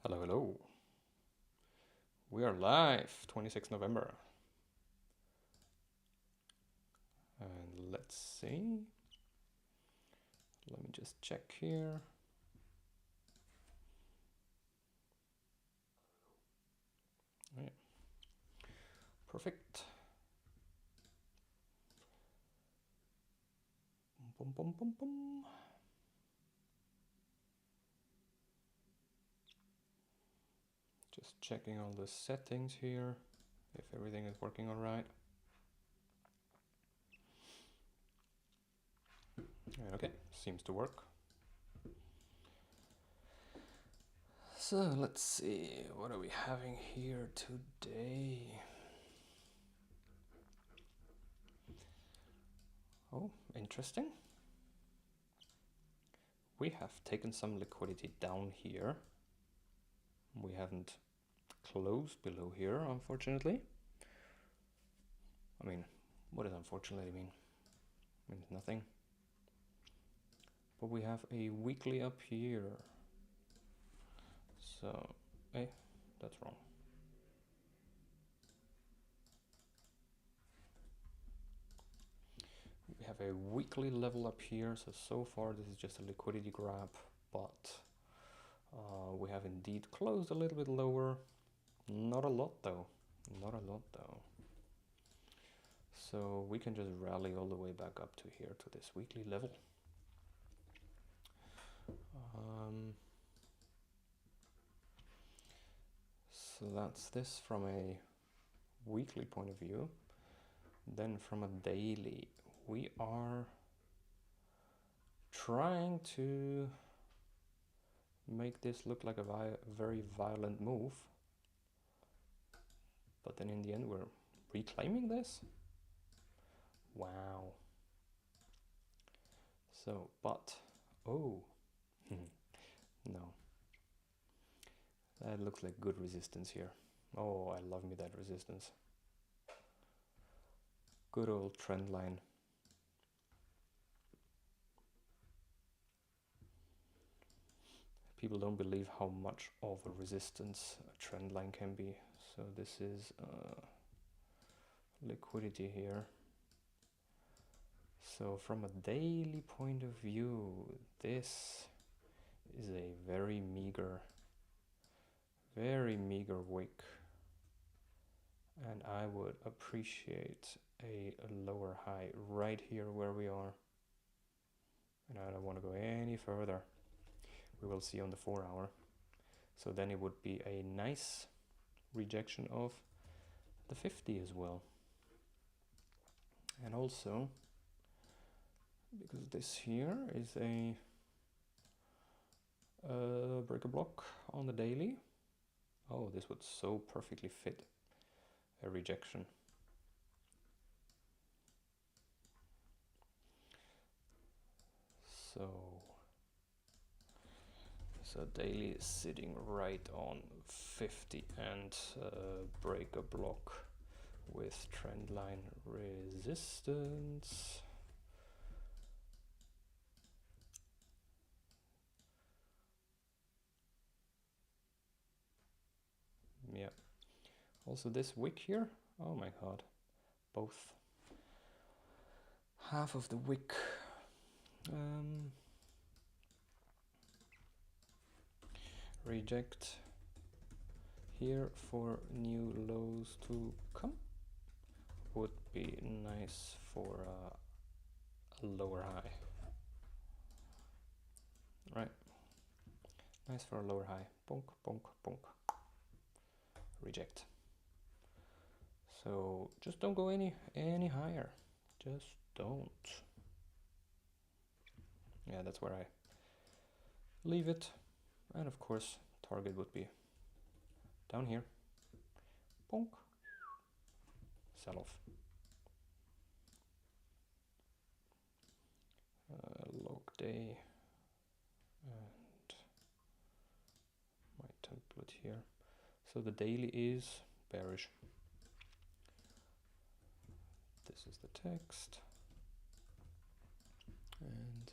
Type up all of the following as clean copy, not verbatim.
Hello, hello. We are live, 26 November. And let's see. Let me just check here. Yeah. Perfect. Boom, boom, boom, boom. Just checking all the settings here, if everything is working all right. Okay, seems to work. So let's see, what are we having here today? Oh, interesting. We have taken some liquidity down here. We haven't closed below here, unfortunately. I mean, what does unfortunately mean? It means nothing. But we have a weekly up here. So, hey, that's wrong. We have a weekly level up here. So far this is just a liquidity grab, but we have indeed closed a little bit lower. Not a lot though. Not a lot though. So we can just rally all the way back up to here, to this weekly level. So that's this from a weekly point of view. Then from a daily, we are trying to make this look like a very violent move. But then in the end we're reclaiming this? Wow. So, but, oh, no. That looks like good resistance here. Oh, I love me that resistance. Good old trend line. People don't believe how much of a resistance a trend line can be. So this is liquidity here. So from a daily point of view, this is a very meager wick. And I would appreciate a lower high right here where we are. And I don't want to go any further. We will see on the 4 hour. So then it would be a nice rejection of the 50 as well. And also, because this here is a breaker block on the daily. Oh, this would so perfectly fit a rejection. So daily is sitting right on 50 and breaker block with trendline resistance. Yeah. Also this wick here. Oh my god. Both. Half of the wick. Reject here for new lows to come. Would be nice for a lower high. Right. Nice for a lower high. Bonk, bonk, bonk. Reject. So just don't go any higher. Just don't. Yeah, that's where I leave it. And of course, target would be down here. Bonk. Sell off. Log day. And my template here. So the daily is bearish. This is the text. And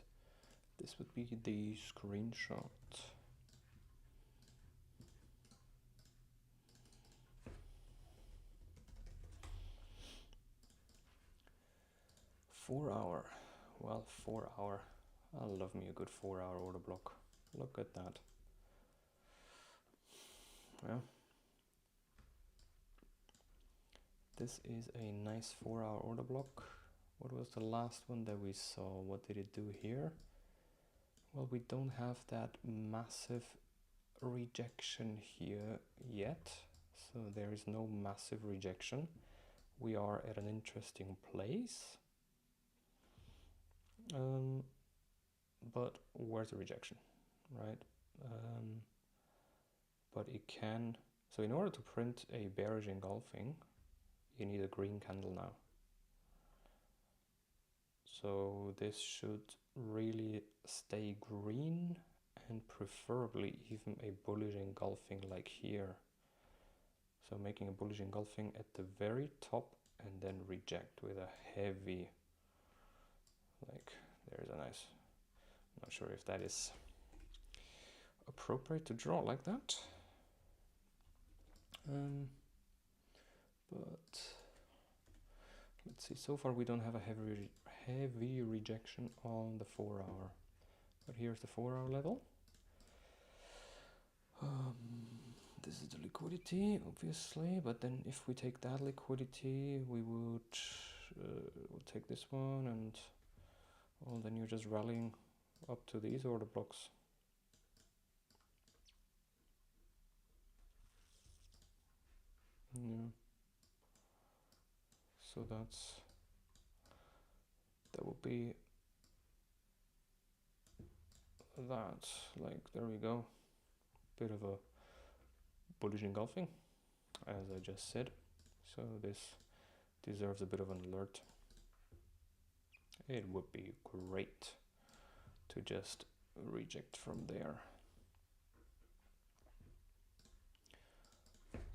this would be the screenshot. 4 hour. Well, 4 hour. I love me a good 4 hour order block. Look at that. Yeah. This is a nice 4 hour order block. What was the last one that we saw? What did it do here? Well, we don't have that massive rejection here yet. So there is no massive rejection. We are at an interesting place. But where's the rejection, right? But it can, so in order to print a bearish engulfing, you need a green candle now. So this should really stay green and preferably even a bullish engulfing like here. So making a bullish engulfing at the very top and then reject with a heavy, like there's a nice, I'm not sure if that is appropriate to draw like that. But let's see, so far we don't have a heavy rejection on the 4 hour. But here's the 4 hour level. This is the liquidity, obviously, but then if we take that liquidity, we would we'll take this one, and well, then you're just rallying up to these order blocks. Yeah. So that would be that, like, there we go. Bit of a bullish engulfing, as I just said. So this deserves a bit of an alert. It would be great to just reject from there.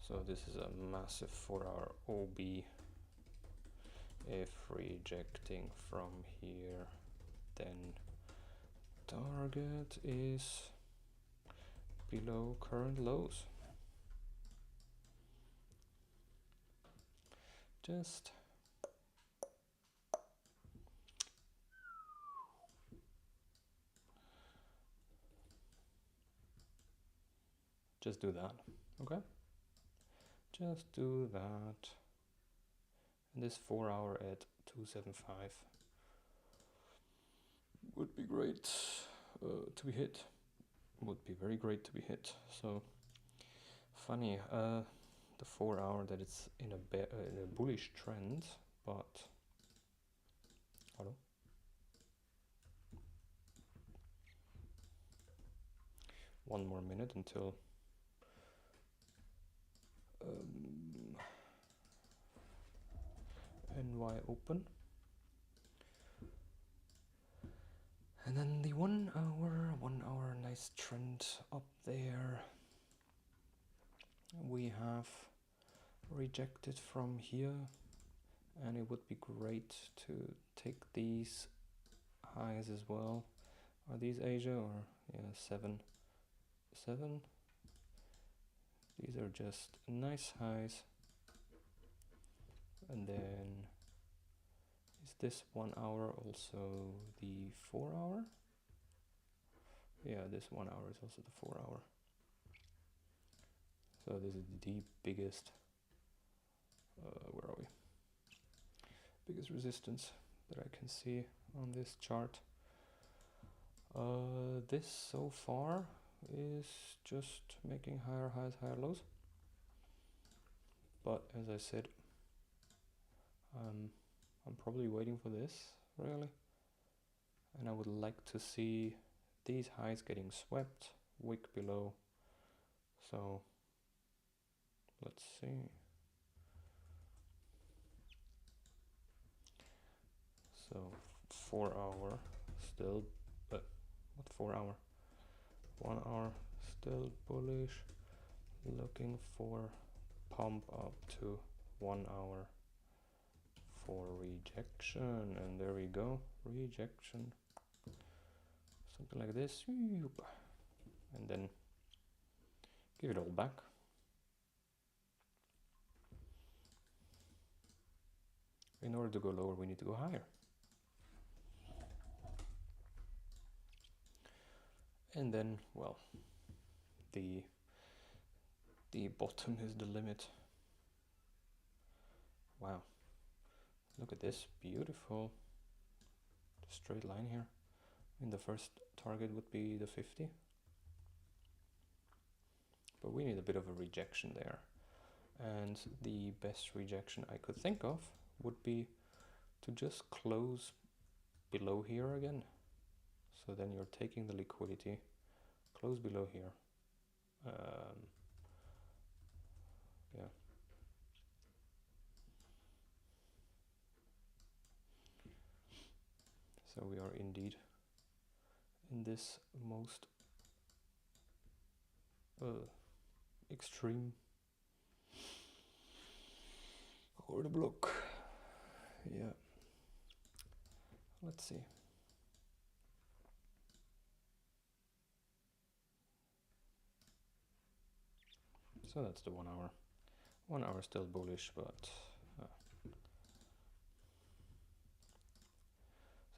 So this is a massive 4 hour OB. If rejecting from here, then target is below current lows. Just do that, okay? Just do that. And this 4 hour at 275 would be great to be hit. Would be very great to be hit. So funny, the 4 hour that it's in a bullish trend, but hello. One more minute until NY open. And then the 1 hour nice trend up there. We have rejected from here, and it would be great to take these highs as well. Are these Asia or yeah, 7? These are just nice highs. And then is this 1 hour also the 4 hour? Yeah, this 1 hour is also the 4 hour. So this is the biggest, where are we? Biggest resistance that I can see on this chart. This so far is just making higher highs, higher lows. But as I said, I'm probably waiting for this, really. And I would like to see these highs getting swept, wick below. So let's see. So 4 hour still, but what 4 hour? 1 hour still bullish, looking for pump up to 1 hour for rejection, and there we go, rejection, something like this, and then give it all back. In order to go lower, we need to go higher. And then, well, the bottom is the limit. Wow, look at this, beautiful straight line here. And the first target would be the 50. But we need a bit of a rejection there. And the best rejection I could think of would be to just close below here again. So then you're taking the liquidity, close below here. Yeah. So we are indeed in this most extreme order block. Yeah. Let's see. So that's the 1 hour. 1 hour still bullish, but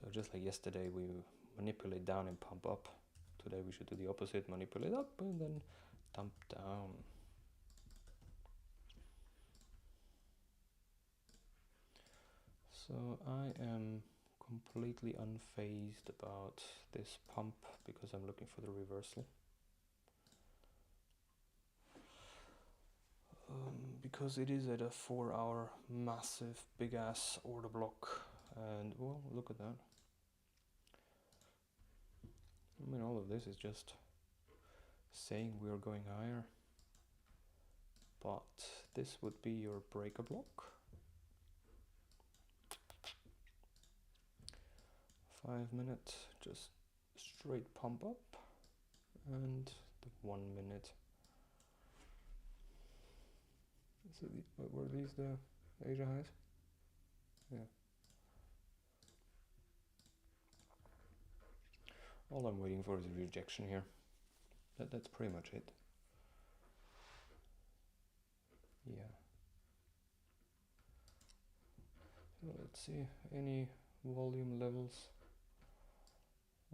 so just like yesterday we manipulate down and pump up. Today we should do the opposite, manipulate up and then dump down. So I am completely unfazed about this pump because I'm looking for the reversal. Because it is at a 4 hour massive big ass order block, and well, look at that. I mean, all of this is just saying we are going higher, but this would be your breaker block. 5 minute, just straight pump up, and the 1 minute. So were these the Asia highs? Yeah. All I'm waiting for is a rejection here. That's pretty much it. Yeah. So let's see, any volume levels.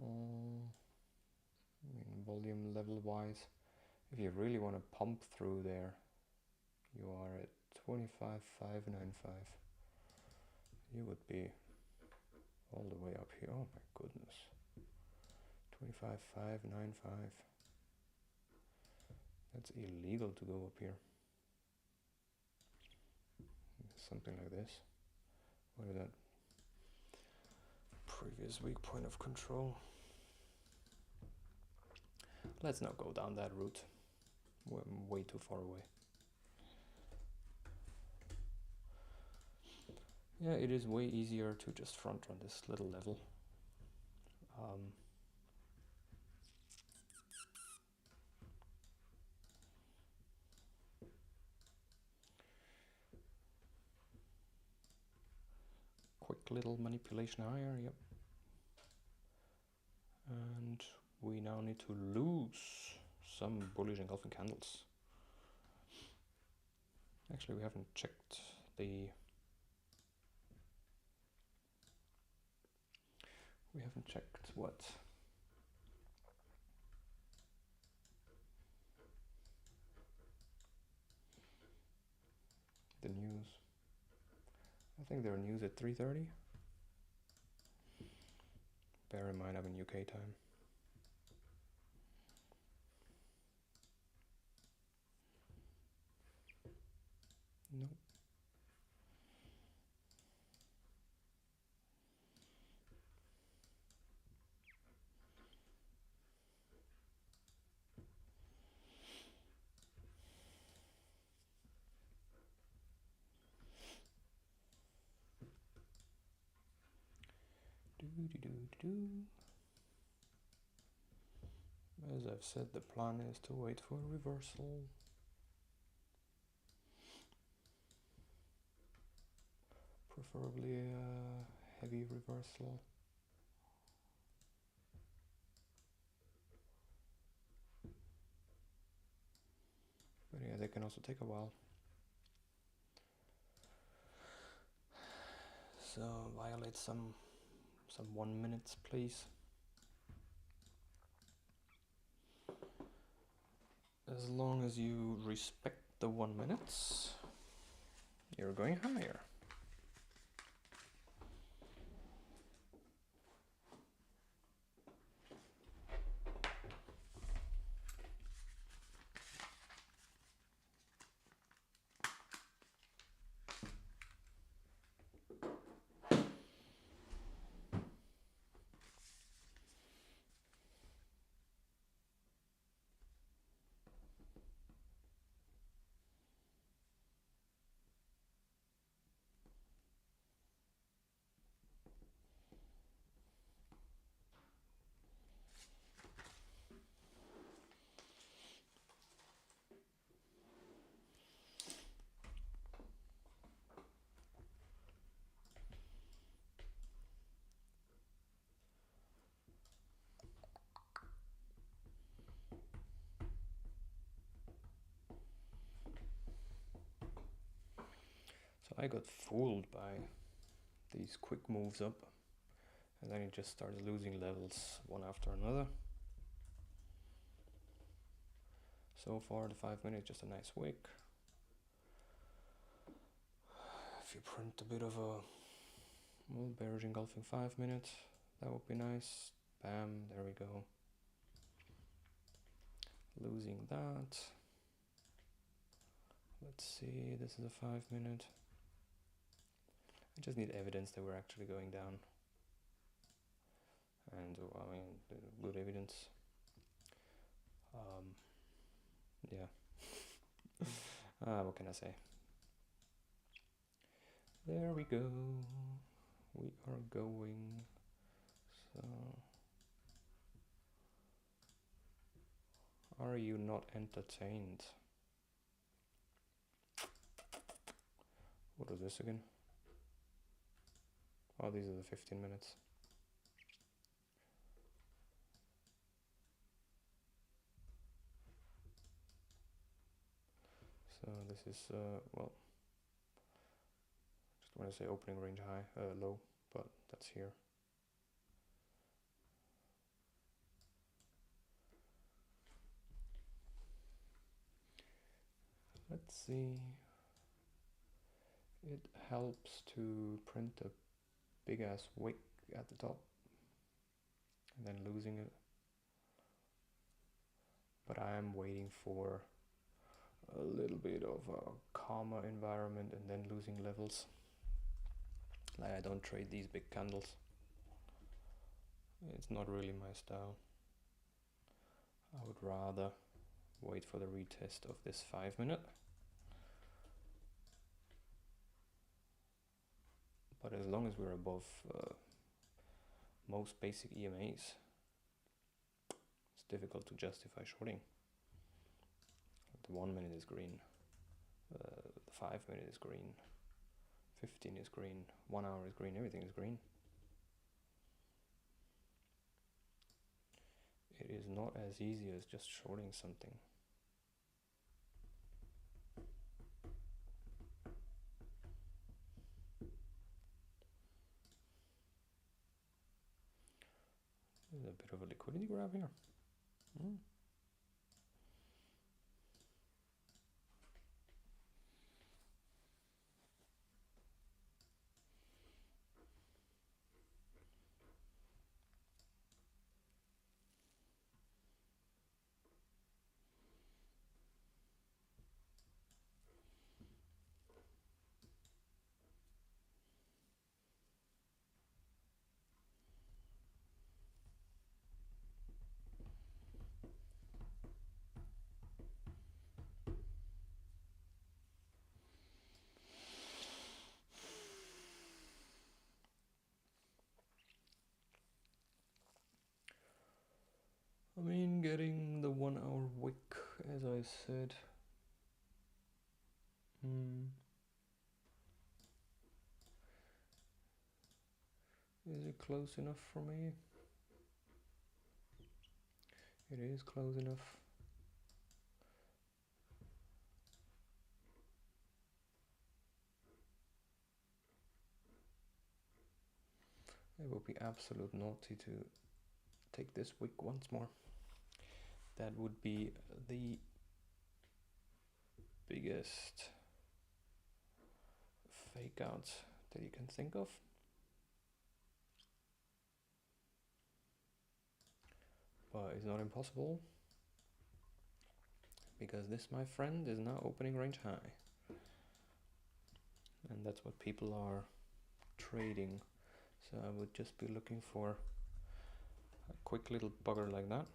I mean, volume level wise, if you really want to pump through there, you are at 25,595. You would be all the way up here. Oh my goodness. 25,595. That's illegal to go up here. Something like this. What is that? Previous weak point of control. Let's not go down that route. We're way too far away. Yeah, it is way easier to just front run this little level. Quick little manipulation higher, yep. And we now need to lose some bullish engulfing candles. Actually, we haven't checked the... We haven't checked what? The news. I think there are news at 3:30. Bear in mind I'm in UK time. Nope. As I've said, the plan is to wait for a reversal. Preferably a heavy reversal. But yeah, they can also take a while. So violate some 1 minutes, please. as long as you respect the 1 minute, you're going higher. So I got fooled by these quick moves up, and then it just started losing levels one after another. So far the 5 minutes, just a nice wick. If you print a bit of a bearish engulfing 5 minutes, that would be nice. Bam, there we go. Losing that. Let's see, this is a 5 minute. I just need evidence that we're actually going down. And I mean, good evidence. Yeah. What can I say? There we go. We are going. So, are you not entertained? What is this again? Oh, these are the 15 minutes. So this is, well, just want to say opening range high, low, but that's here. Let's see. It helps to print a big ass wick at the top and then losing it. But I am waiting for a little bit of a calmer environment and then losing levels. Like, I don't trade these big candles. It's not really my style. I would rather wait for the retest of this 5 minute. But as long as we're above most basic EMAs, it's difficult to justify shorting. The 1 minute is green, the 5 minute is green, 15 is green, 1 hour is green, everything is green. It is not as easy as just shorting something. There's a bit of a liquidity grab here. I mean, getting the 1 hour wick, as I said. Is it close enough for me? It is close enough. It would be absolute naughty to take this wick once more. That would be the biggest fake out that you can think of. But it's not impossible, because this, my friend, is now opening range high. And that's what people are trading. So I would just be looking for a quick little bugger like that.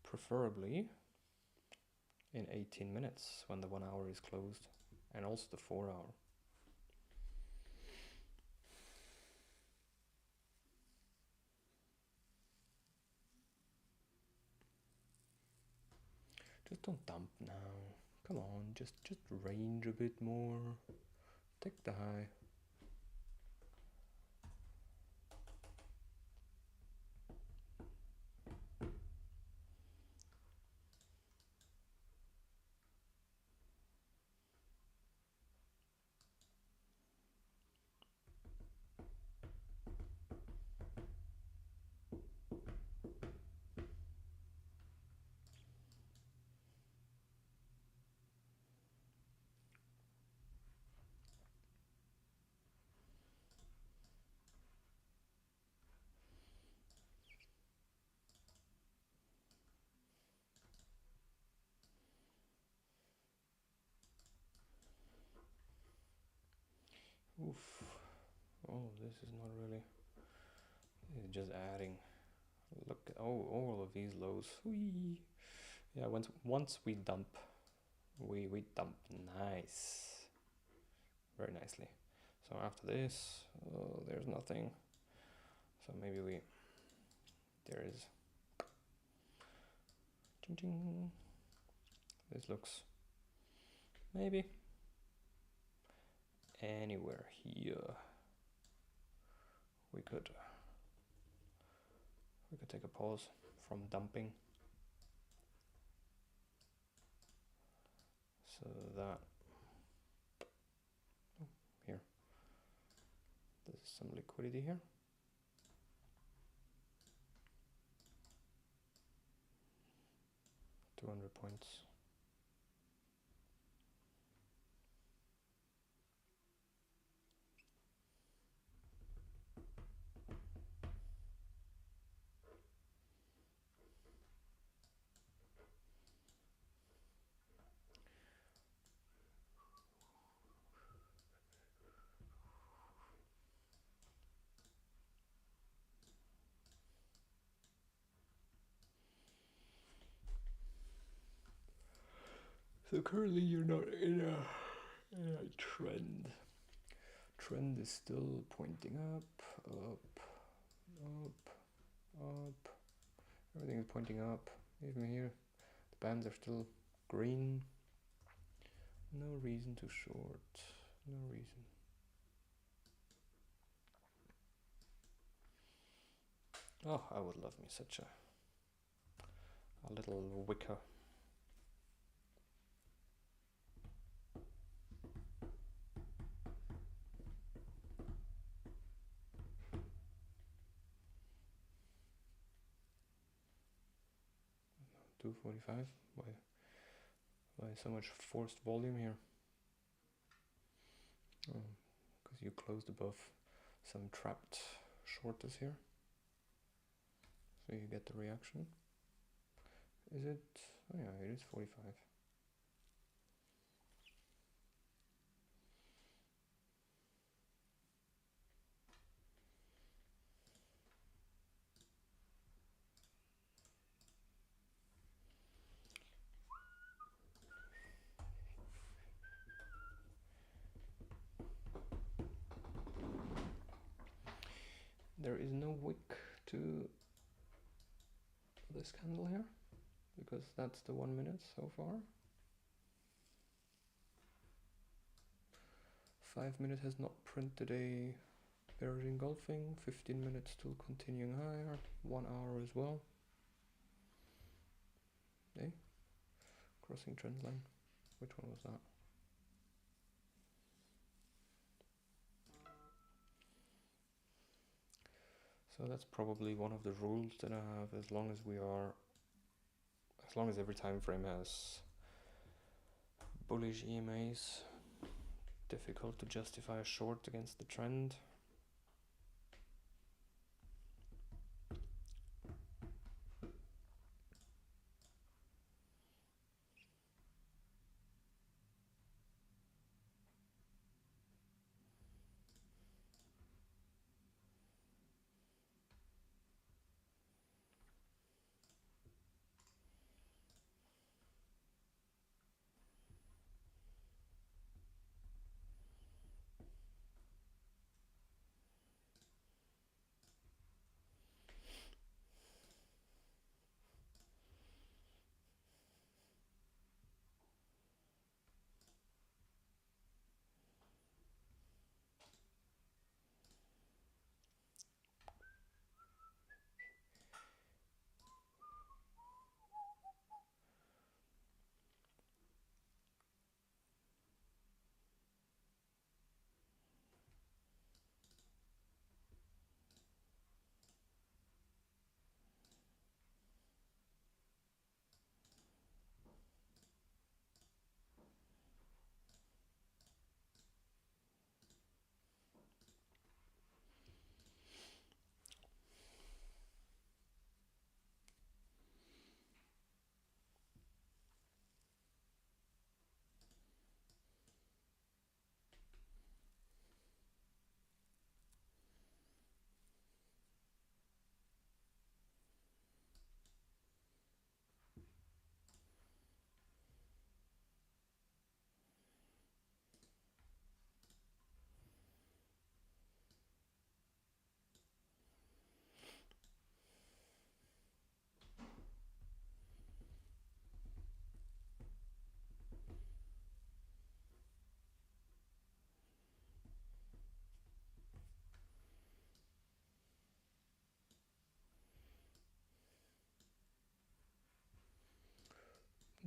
Preferably in 18 minutes when the 1 hour is closed, and also the 4 hour. Just don't dump now. Come on, just range a bit more. Take the high. Oof. Oh, this is not really. It's just adding. Look, all of these lows. Whee. Yeah, once we dump, we dump nice, very nicely. So after this, there's nothing. So maybe there is. Ching ching. This looks maybe anywhere here. We could take a pause from dumping. So that here, there's some liquidity here. $200 points. So currently you're not in a trend. Trend is still pointing up, up, up, up. Everything is pointing up. Even here, the bands are still green. No reason to short. No reason. Oh, I would love me such a little wicker. $245. Why so much forced volume here? Oh, because you closed above some trapped shorters here. So you get the reaction. Is it? Oh yeah, it is 45. There is no wick to this candle here, because that's the 1 minute so far. 5 minute has not printed a bearish engulfing. 15 minutes still continuing higher. 1 hour as well. Okay. Crossing trend line. Which one was that? So that's probably one of the rules that I have. As long as every time frame has bullish EMAs. Difficult to justify a short against the trend.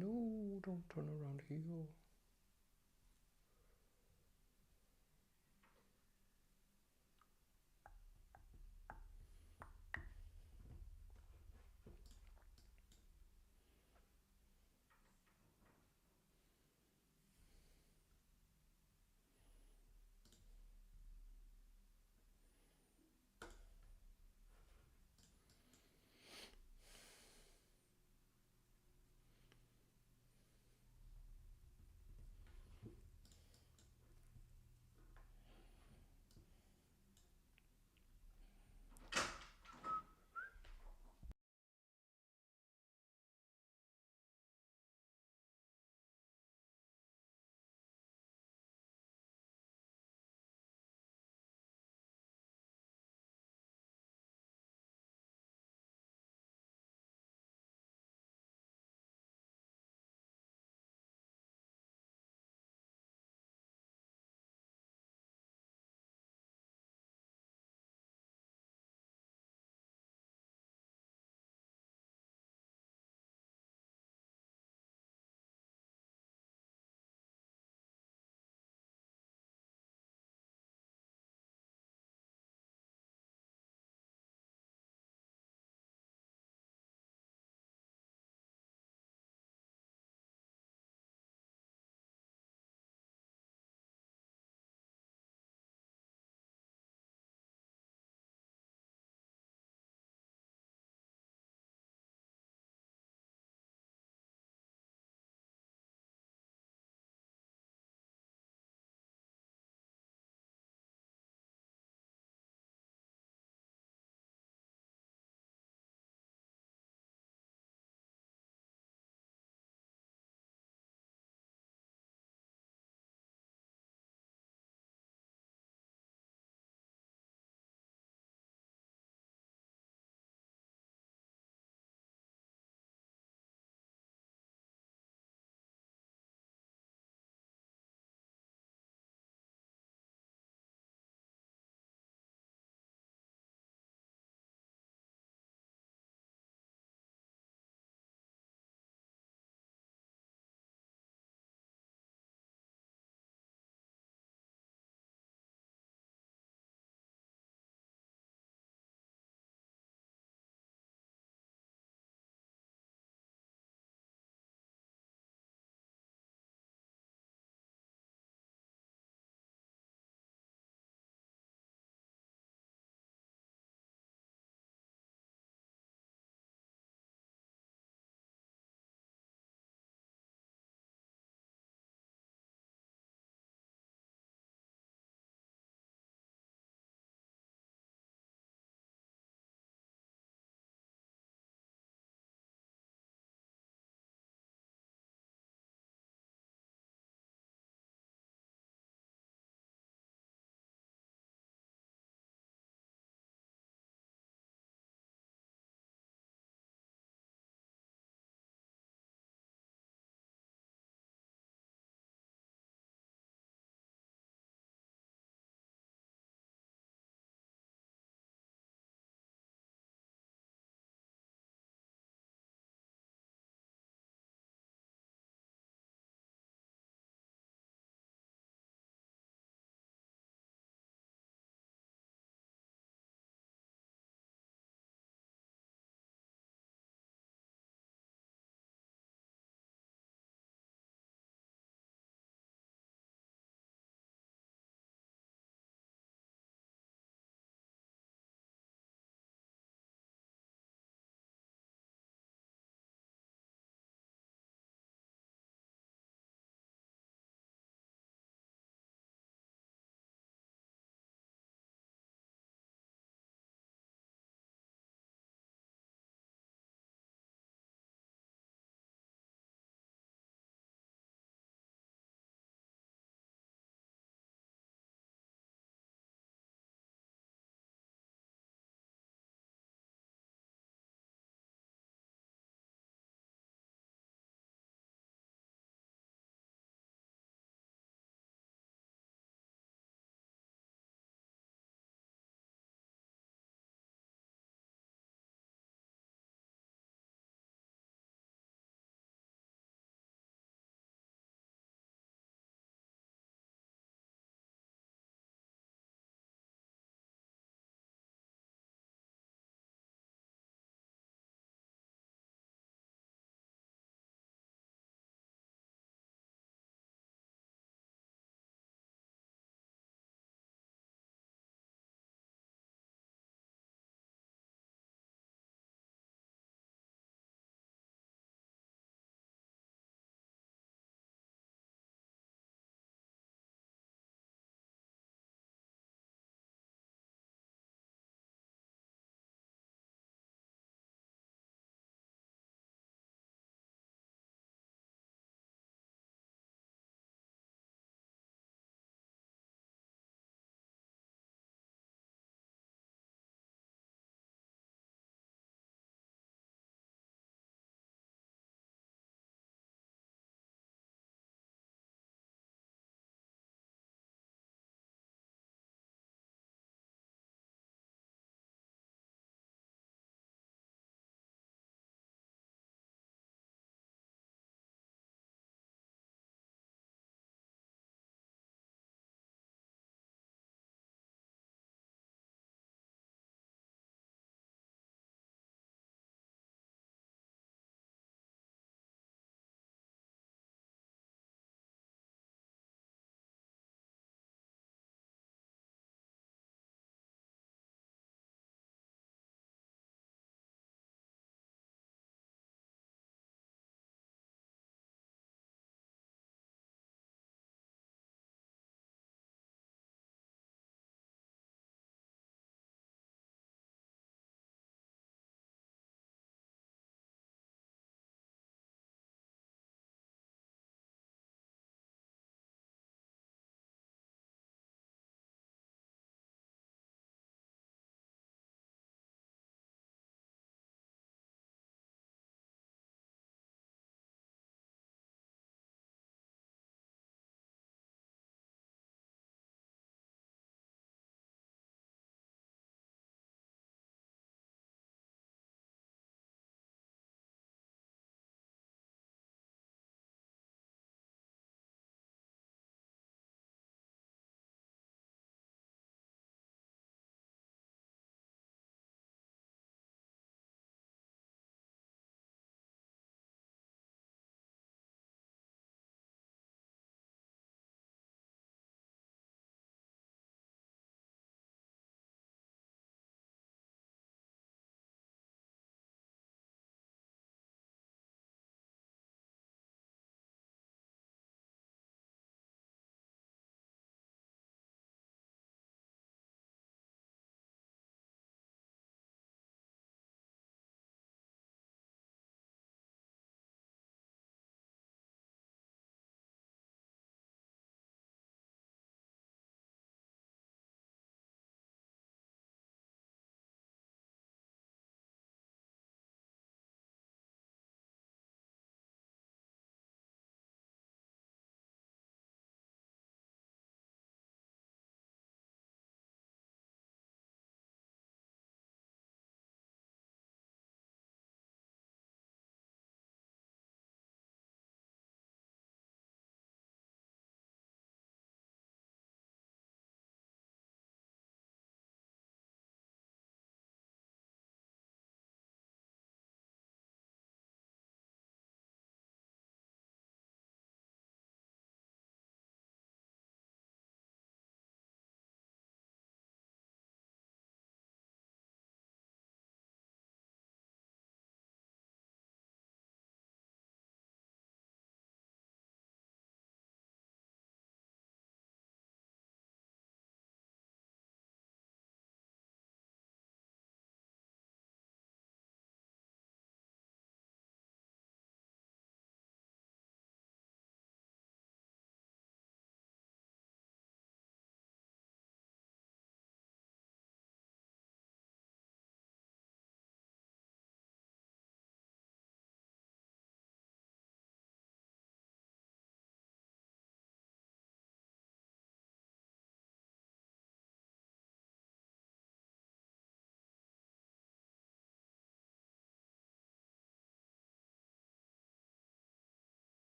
No, don't turn around here.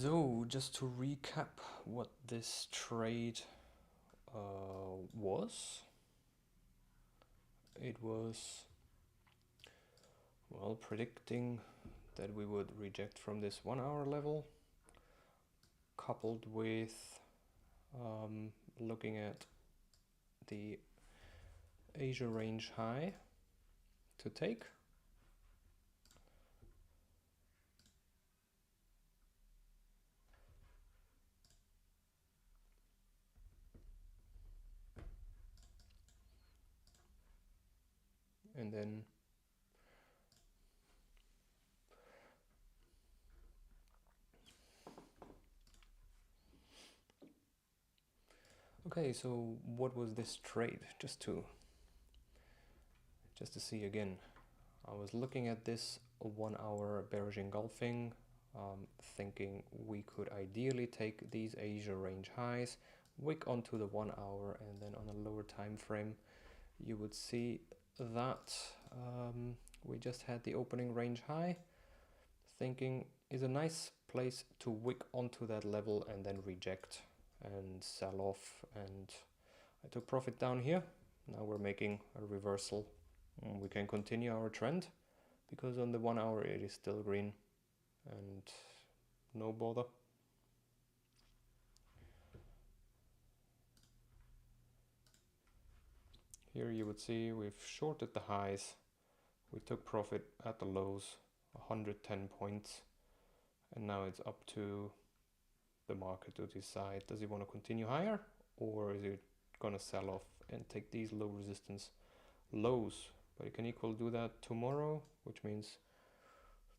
So, just to recap what this trade was, it was, well, predicting that we would reject from this 1 hour level, coupled with looking at the Asia range high to take. And then okay, so what was this trade? Just to see again, I was looking at this 1 hour bearish engulfing, thinking we could ideally take these Asia range highs, wick onto the 1 hour, and then on a lower time frame you would see that we just had the opening range high, thinking is a nice place to wick onto that level and then reject and sell off, and I took profit down here. Now we're making a reversal. We can continue our trend because on the 1 hour it is still green and no bother. Here you would see we've shorted the highs, we took profit at the lows, 110 points, and now it's up to the market to decide, does it want to continue higher or is it gonna sell off and take these low resistance lows? But you can equally do that tomorrow, which means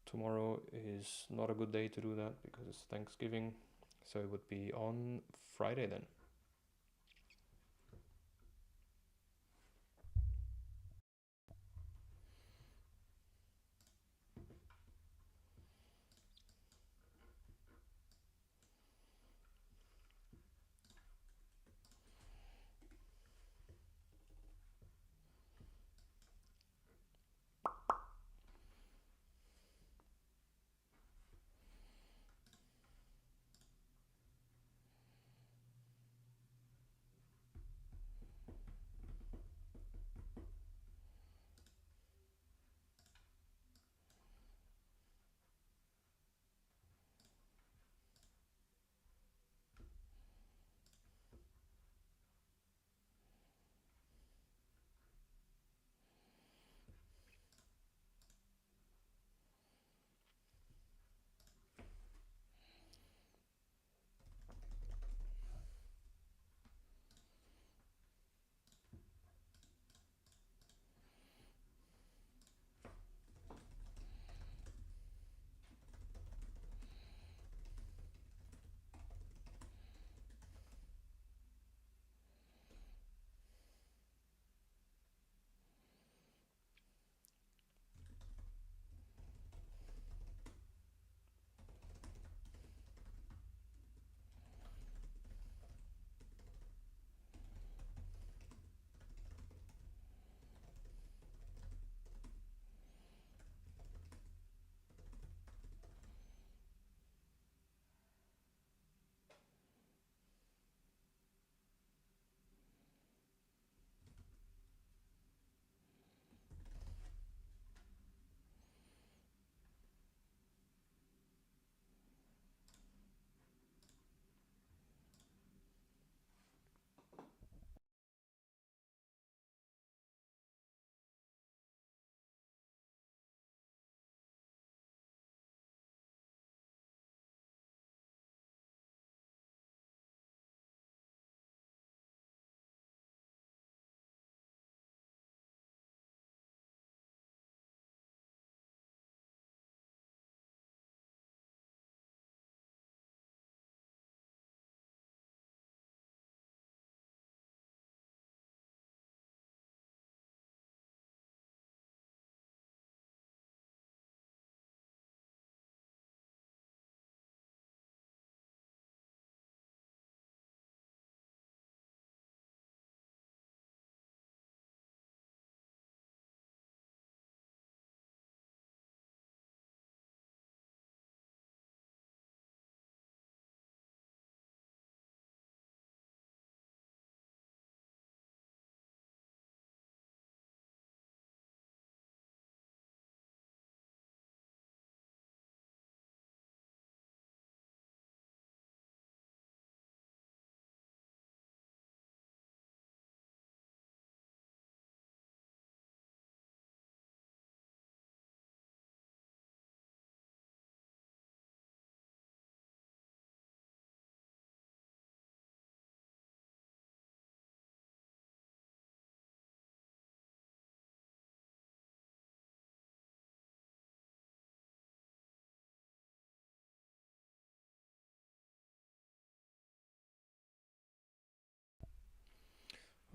tomorrow is not a good day to do that because it's Thanksgiving, so it would be on Friday then.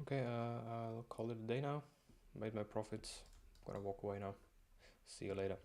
Okay, I'll call it a day now. Made my profits. Gonna walk away now. See you later.